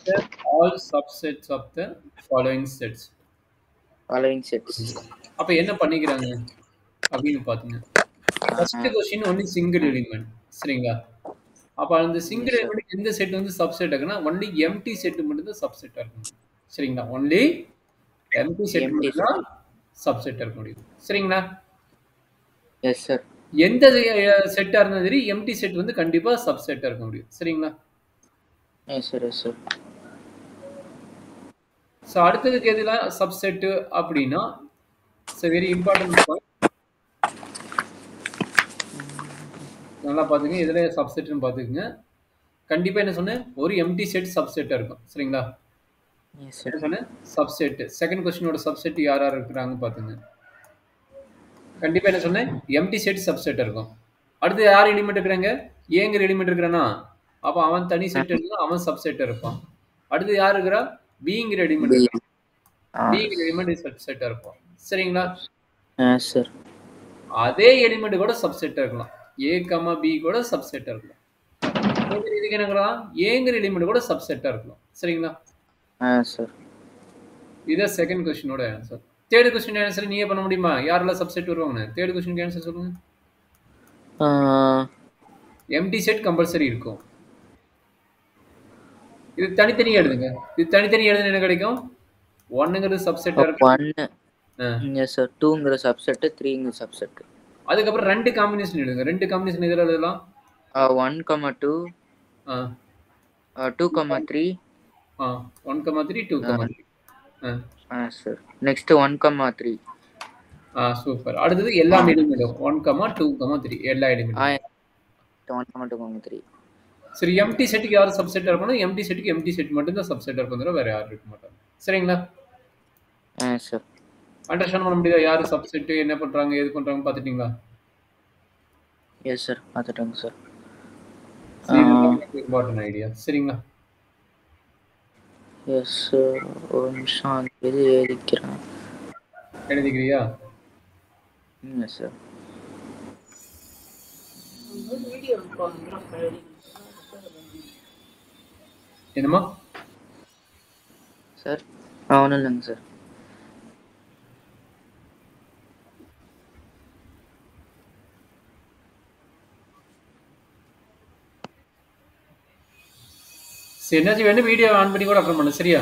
the all subsets of the following sets. following sets. அப்ப என்ன பண்ணிக்கிறாங்க அப்படின்னு பாத்தீங்க. First question only single element. சரிங்களா? அப்ப அந்த சிங்கிள் Yes, sir. எலிமெண்ட் எந்த செட் வந்து சப்செட் ஆகுனா ஒன்லி எம்டி செட் மட்டும் தான் சப்செட்டா இருக்கும். சரிங்களா? ஒன்லி எம்டி செட் Empty மட்டும் set. தான் சப்செட்டா இருக்க முடியும். சரிங்களா? Yes, sir. எந்த செட்டா இருந்தாலும் சரி எம்டி செட் வந்து கண்டிப்பா சப்செட்டா இருக்க முடியும். சரிங்களா? Yes, sir. Yes, sir. So அடுத்ததுக்கு எதுலாம் சப்செட்டு அப்படின்னா வெரி இம்பார்ட்டன்ட் பாயிண்ட். நல்லா பார்த்துங்க எதுல சப்செட்னு பார்த்துக்குங்க. கண்டிப்பா என்ன சொன்னேன், ஒரு எம்டி செட் சப்செட்டா இருக்கும். சரிங்களா? Yes, sir. என்ன சொன்னேன், சப்செட். செகண்ட் கொஸ்டினோட சப்செட் யார் யார் இருக்கிறாங்க பார்த்துங்க. கண்டிப்பா என்ன சொன்னேன், எம்டி செட் சப்செட்டா இருக்கும். அடுத்து யார் எலிமெண்ட் இருக்கிறாங்க, ஏங்கிற எலிமெண்ட் இருக்கிறானா அப்ப அவன் தனி செட் இருந்தா அவன் சப்செட்டா இருப்பான். அடுத்து யார் இருக்கிறா, பிங்கிற எலிமெண்ட் B. இருக்கிறான். பிங்கிற எலிமெண்ட் சப்செட்டா இருப்பான். சரிங்களா? Yes, sir. அதே எலிமெண்ட் கூட சப்செட்டா இருக்கலாம். ஏ கமா பி கூட சப்செட்டா இருக்கலாம். இதுக்கு என்ன இருக்கலாம், ஏங்கிற எலிமெண்ட் கூட சப்செட்டா இருக்கலாம். சரிங்களா? Yes, sir. இதான் செகண்ட் கொஸ்டினோட ஆன்சர். தேர்ட் கொஸ்டின் ஆன்சர் நீயே பண்ண முடியுமா, யாரெல்லாம் சப்செட் வருவாங்க? தேர்ட் கொஸ்டினுக்கு ஆன்சர் சொல்லுங்க. எம்டி செட் கம்பல்சரி இருக்கும். இது தனித்தனி எழுதுங்க. இது தனித்தனி எழுதுன என்ன கிடைக்கும், ஒன்னுங்கிறது சப்செட்டா இருக்கும். 1. Yes, sir. 2ங்கிற சப்செட், 3ங்கிற சப்செட். அதுக்கப்புறம் ரெண்டு காம்பினேஷன் எழுதுங்க. ரெண்டு காம்பினேஷன் எதில் எழுதலாம்? 1, 2, 2, 3. 1, 3, 2, 3. Sir. Next 1, 3. சூப்பர். அடுத்தது எல்லா எலிமெண்ட்டும் 1, 2, 3 எல்லா எலிமெண்ட்டும். 1, 2, 3. சரி, எம்டி செட்டுக்கு யார் சப்செட்டா இருக்கணும், எம்டி செட்டுக்கு எம்டி செட் மட்டும் தான் சப்செட்டா இருக்கும், வேற யாரும் இருக்க மாட்டாங்க. சரிங்களா? Sir. அண்டர்ஸ்டாண்ட் பண்ண முடியுதா, யாரு சப்செட், என்ன பண்றாங்க, எது பண்றாங்க பாத்துட்டீங்களா? Yes, sir. பார்த்துட்டேங்க சார். Important idea. சரிங்களா? Yes, sir. ஒரு நிமிஷம் இது எழுதிக்கிறேன். எழுதிக்கிறியா? Yes, sir. என்னமா சார்? ஒன்றும் இல்லைங்க சார். சரி, என்னாச்சு வேணும், வீடியோ ஆன் பண்ணி கூட அட்டன் பண்ணு. சரியா?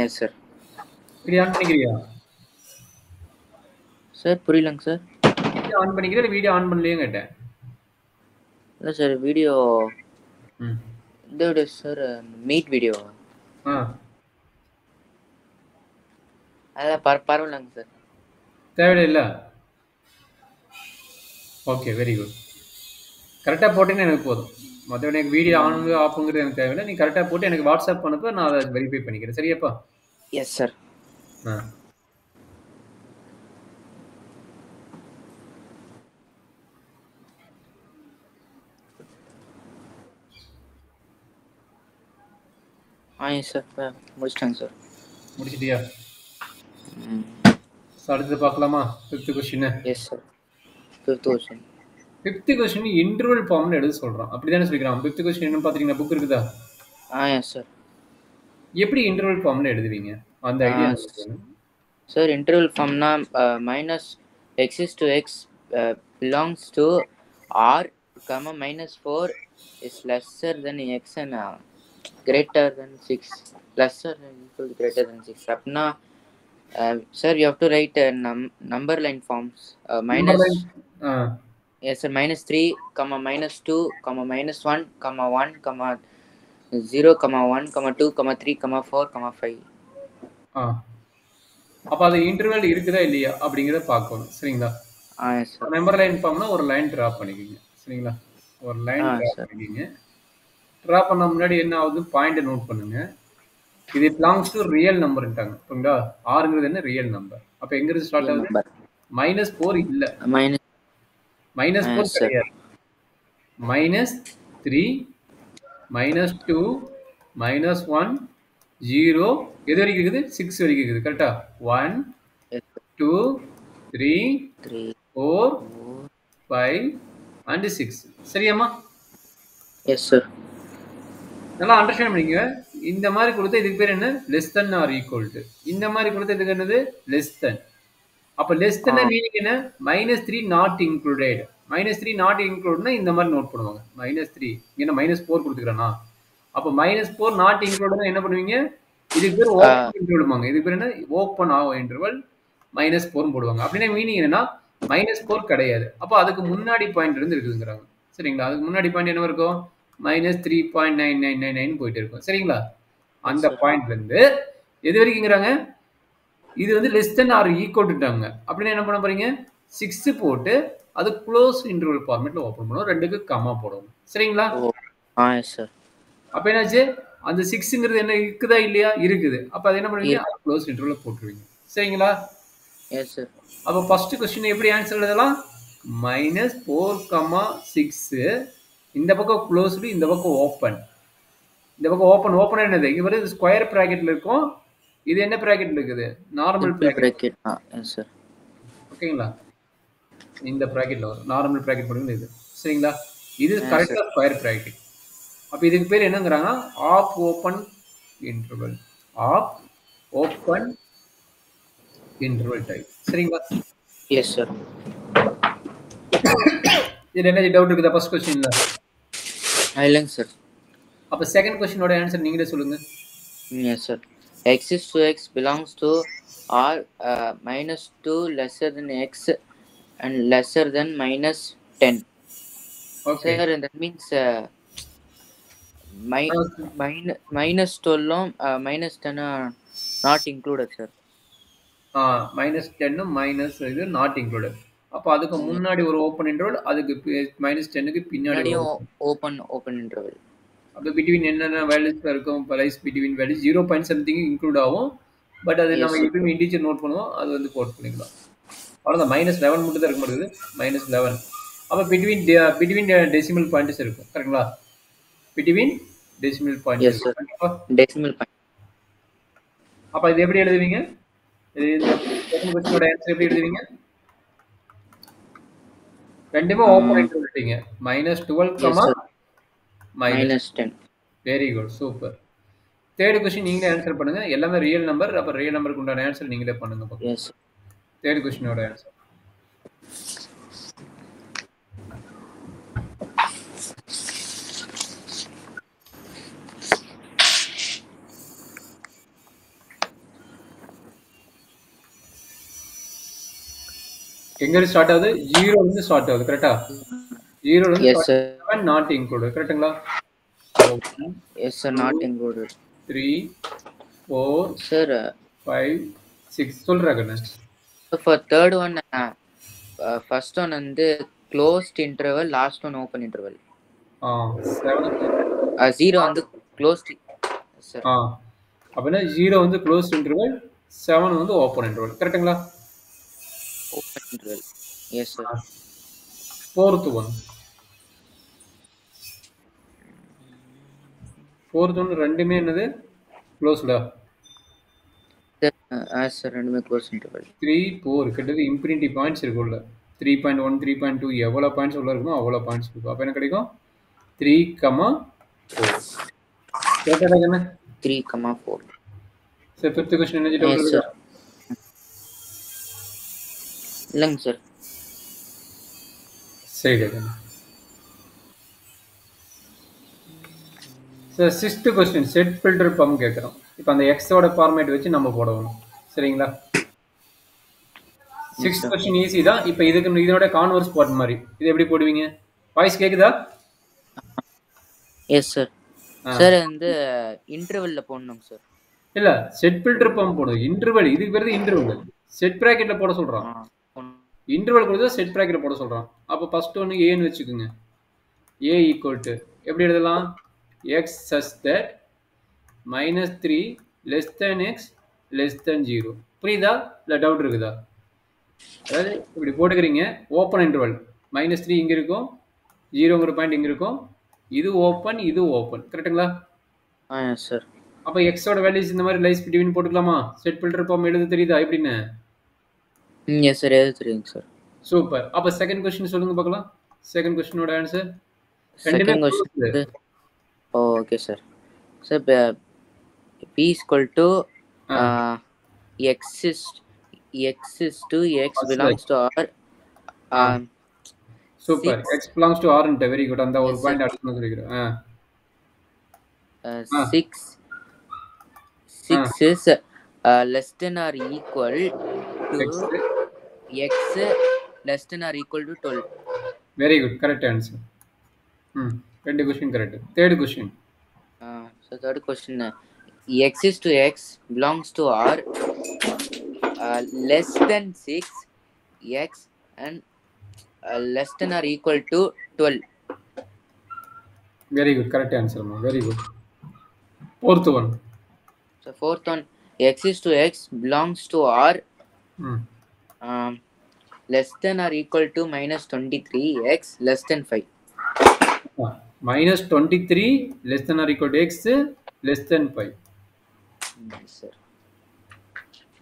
Yes sir. வீடியோ ஆன் பண்ணிக்கிறியா சார்? புரியலங்க சார். வீடியோ ஆன் பண்ணிக்கிறியா, வீடியோ ஆன் பண்ணலையே கேட்டேன். இல்லை சார், வீடியோ இந்த வீடியோ சார், மீட் வீடியோ. அதான் பரவாயில்லைங்க சார். தேவையில்லை. Okay, very good. கரெக்டாக போட்டேன்னு எனக்கு போதும். மற்றபடி எனக்கு வீடியோ ஆன் ஆஃப்ங்கிறது எனக்கு தேவையில்லை. நீ கரெக்டாக போட்டு எனக்கு வாட்ஸ்அப் பண்ணப்போ நான் அதை வெரிஃபை பண்ணிக்கிறேன். சரியாப்பா? Yes sir. எஸ் சார், முடிச்சிட்டேங்க சார். முடிச்சிட்டியா? அடுத்தது பார்க்கலாமா? Fifth question. Yes sir. Fifth question. Fifth question interval ஃபார்ம்னு எழுத சொல்கிறான். அப்படி தானே சொல்லிக்கிறான். ஃபிஃப்த் கொஸ்டின் என்ன பார்த்தீங்கன்னா, புக் இருக்குதா? Yes sir. எப்படி இன்டர்வல் ஃபார்ம்னு எழுதுவீங்க, அந்த ஐடியா சார்? இன்டர்வல் ஃபார்ம்னா minus x to x belongs to R comma -4 is lesser than x and greater than 6, lesser than equal to greater than 6. அப்படின்னா sir, you have to write number line forms. Minus yes sir, -3, -2, -1, -1, 0, 1, 2, 3, 4, 5. அப்ப அது interval இருக்குதா இல்லையா அப்படிங்கறத பார்க்கணும். சரிங்களா? Yes sir. Number line ஃபார்ம்னா ஒரு line draw பண்ணிக்கங்க. சரிங்களா? ஒரு லைன் டிரா பண்ணிக்கங்க. டிரா பண்ண முன்னாடி என்ன ஆகுது, பாயிண்ட் நோட் பண்ணுங்க. இது பிலாங்ஸ் டு ரியல் நம்பர்ட்டாங்க. புரியுதா? ஆர்ங்கிறது என்ன, ரியல் நம்பர். அப்ப எங்க இருந்து ஸ்டார்ட் ஆகுது? -4 இல்ல, -4 கிடையாது. -3, -2, -1, 0 எது வரைக்கும் இருக்குது? 6 வரைக்கும் இருக்குது. கரெக்டா? 1, 2, 3, 4, 5 and 6. சரியாமா? Yes sir. நல்லா அண்டர்ஸ்டாண்ட் பண்ணிக்கங்க. இந்த மாதிரி கொடுத்தா இதுக்கு பேர் என்ன less than or equal to இந்த மாதிரி கொடுத்தா இதுக்கு என்னது லெஸ் தென் அப்ப லெஸ் தென் மீனிங் என்ன -3 நாட் இன்க்ளூடட் -3 நாட் இன்க்ளூட்னா இந்த மாதிரி நோட் பண்ணுவாங்க -3 இங்க -4 கொடுத்துக்கிறேன்னா அப்ப -4 நாட் இன்க்ளூட்னா என்ன பண்ணுவீங்க இதுக்கு பேர் ஓப்பன் இன்டர்வல் இதுக்கு பேர் என்ன ஓப்பன் ஆகும் இன்டர்வல் -4 போடுவாங்க அப்படின்னா மீனிங் என்னன்னா -4 கிடையாது அப்ப அதுக்கு முன்னாடி பாயிண்ட் இருந்து இருக்குதுங்கிறாங்க சரிங்களா அதுக்கு முன்னாடி பாயிண்ட் என்ன இருக்கும் -3.9999 போயிட்டு இருக்கும் சரிங்களா அந்த பாயிண்ட்ல இருந்து எது வரைக்கும்ங்கறாங்க இது வந்து லெஸ் தென் ஆர் ஈக்குவல் டுட்டாங்க அப்படின்னா என்ன பண்ண போறீங்க 6 போட்டு அது க்ளோஸ் இன்டர்வல் ஃபார்மேட்ல ஓபன் பண்ணுவோம் ரெண்டுக்கு கமா போடுவோம் சரிங்களா சார் அப்ப என்னாச்சு அந்த 6ங்கிறது என்ன இருக்குதா இல்லையா இருக்குது அப்ப அது என்ன பண்ணுவீங்க க்ளோஸ் இன்டர்வல்ல போட்டுருவீங்க சரிங்களா எஸ் சார் அப்ப ஃபர்ஸ்ட் क्वेश्चन எப்படி ஆன்சர் எழுதலாம் -4, 6 இந்த பக்கம் க்ளோஸ்டு இந்த பக்கம் ஓபன் இந்த பக்கம் ஓபன் ஓபன் என்னது இங்க வந்து ஸ்கொயர் பிராக்கெட்ல இருக்கும் இது என்ன பிராக்கெட்ல இருக்குது நார்மல் பிராக்கெட் எஸ் சார் ஓகேங்களா இந்த பிராக்கெட்ல வரும் நார்மல் பிராக்கெட் போடுங்க இது சரிங்களா இது கரெக்ட்டா ஸ்கொயர் பிராக்கெட் அப்ப இதுக்கு பேர் என்னங்கறாங்க of open interval of open interval type சரிங்களா எஸ் சார் இது என்ன டவுட் இருக்குதா ஃபர்ஸ்ட் क्वेश्चनல இல்லங்க சார் அப்ப செகண்ட் क्वेश्चनோட ஆன்சர் நீங்களே சொல்லுங்க yes sir x is to x belongs to r -2 lesser than x and lesser than -10 okay sir and that means -12 -10 not included sir -10 minus இது not included அப்ப அதுக்கு முன்னாடி ஒரு ஓபன் இன்டர்வல் அதுக்கு -10 க்கு பின்னாடி ஓபன் இன்டர்வல் அப்ப பிட்வீன் என்னென்ன வேல்யூஸ் இருக்கும் price between value 0 point something include ஆகும் பட் அது நம்ம எப்பவும் இன்டிஜர் நோட் பண்ணுவோம் அது வந்து போட் பண்ணிக்கலாம் அவ்வளவுதான் -11 மட்டும் தான் இருக்க முடியுது -11 அப்ப பிட்வீன் டெசிமல் பாயிண்ட்ஸ் இருக்கும் கரெக்ட்டா between decimal points decimal point அப்ப இது எப்படி எழுதுவீங்க இந்த செகண்ட் क्वेश्चनோட ஆன்சர் எப்படி எழுதுவீங்க ரெண்டுமே ஓபன் இன்டர்வல் விட்டீங்க -12, -10 very good super third question நீங்களே ஆன்சர் பண்ணுங்க எல்லாமே ரியல் நம்பர் அப்ப ரியல் நம்பருக்கு உண்டான ஆன்சர் நீங்களே பண்ணுங்க எஸ் தேர்ட் क्वेश्चनோட ஆன்சர் எங்க ஸ்டார்ட் ஆகுது 0 ல இருந்து ஸ்டார்ட் ஆகுது கரெக்ட்டா 0 ல இருந்து எஸ் சார் 7 நாட் இன்க்ளூடட் கரெக்ட்டுங்களா yes sir not included 3 4 sir 5 6 சொல்றாங்கண்ணே for third one first one வந்து closed interval last one open interval 0 வந்து closed சார் அப்பனா 0 வந்து closed interval 7 வந்து open interval கரெக்ட்டுங்களா open interval yes sir fourth one ரெண்டுமே என்னது க்ளோஸ்டா sir ரெண்டுமே க்ளோஸ் இன்டர்வல் 3 4 கிட்டத்தட்ட இன்ஃபினிட்டி பாயிண்ட்ஸ் இருக்குல்ல 3.1 3.2 எவ்வளவு பாயிண்ட்ஸ் உள்ள இருக்குமோ அவ்வளவு பாயிண்ட்ஸ் இருக்கும் அப்ப என்ன கிடைக்கும் 3, 4 கேட்டதா என்ன 3, 4 சார் ஃபிஃப்த் क्वेश्चन என்ன டவுட் இருக்கா இல்லங்க சார் சரி sir sixth question set filter pump கேக்குறோம் இப்போ அந்த x ஓட ஃபார்மேட் வச்சு நம்ம போடணும் சரிங்களா சிக்ஸ்த் क्वेश्चन ஈஸி தான் இப்போ இதுக்கு இதோட கான்வர்ஸ் போட் மாதிரி இது எப்படி போடுவீங்க வாய்ஸ் கேக்குதா எஸ் சார் சார் வந்து இன்டர்வல்ல போடணும் சார் இல்ல செட் ஃபில்டர் பம்ப் போடு இன்டர்வல் இதுக்கு பேரு இன்டர்வல் செட் பிராக்கெட்ல போட சொல்றான் இன்டர்வல் கொடுத்தா செட் பிராக்கெட்ல போட சொல்றான் அப்ப ஃபர்ஸ்ட் ஒன்னு a ன்னு வெச்சுக்குங்க a = எப்படி எழுதலாம் x such that -3 less than x less than 0 புரியுதா இல்ல டவுட் இருக்குதா அதாவது இப்படி போட்டுக்கிறீங்க ஓபன் இன்டர்வல் -3 இங்க இருக்கும் 0ங்கற பாயிண்ட் இங்க இருக்கும் இது ஓபன் கரெக்ட்டுங்களா எஸ் சார் அப்ப x ஓட வேல்யூஸ் இந்த மாதிரி லைஸ் பிட்வீன் போட்டுக்கலாமா செட் ஃபில்டர் ஃபார்ம் எழுத தெரியுதா எப்படின்னு எஸ் சார் எழுத தெரியுங்க சார் சூப்பர் அப்ப செகண்ட் क्वेश्चन சொல்லுங்க பார்க்கலாம் செகண்ட் क्वेश्चनோட answer second question okay sir sir p is equal to ah x to x first belongs to r. Ah um, super. 6 x belongs to R ன்ட்டு very good. அந்த ஒரு yes sir. Point அடுத்து சொல்லிக்கிறேன். 6 ஆ is less than or equal to x x less than or equal to 12. Very good. Correct answer. ம் 2 question correct. Third question. So third question, x is to x belongs to r, less than 6 x and less than or equal to 12. Very good. Correct answer. Very good. Fourth one. So fourth one, x is to x belongs to r, ம் less than or equal to minus 23 x less than 5. Minus 23 less than or equal to x less than 5. Yes sir.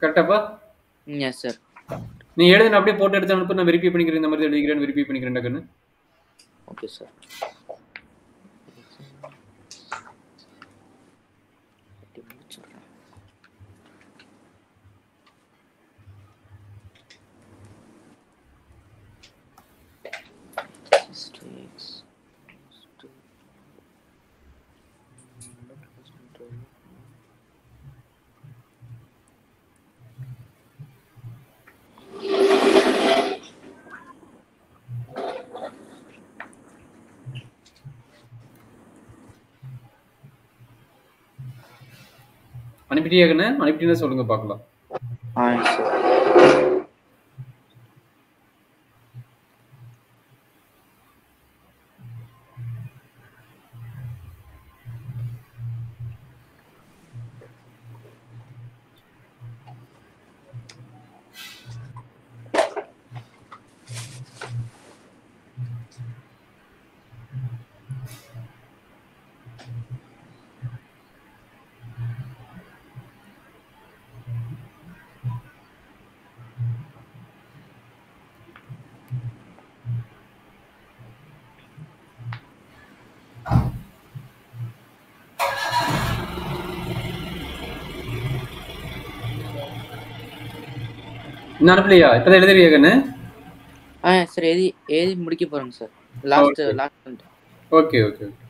கரெக்டாப்பா? Yes sir. நீ எழுதுன அப்படியே போட்டு எடுத்து அனுப்பு. நான் verify பண்ணிக்கிறேன். இந்த மாதிரி எழுதிக்கிறேன் வெரிஃபை பண்ணிக்கிறேன் டக்குன்னு. Okay sir. X is to x to அனுப்பிட்டியாங்கன்னு அனுப்பிட்டீங்கன்னா சொல்லுங்க பார்க்கலாம். yes sir. இன்னும் அனுப்பலையா? இப்பதான் எழுதுறியாங்கன்னு? Sir, எழுதி முடிக்க போறேங்க sir. Last okay okay okay.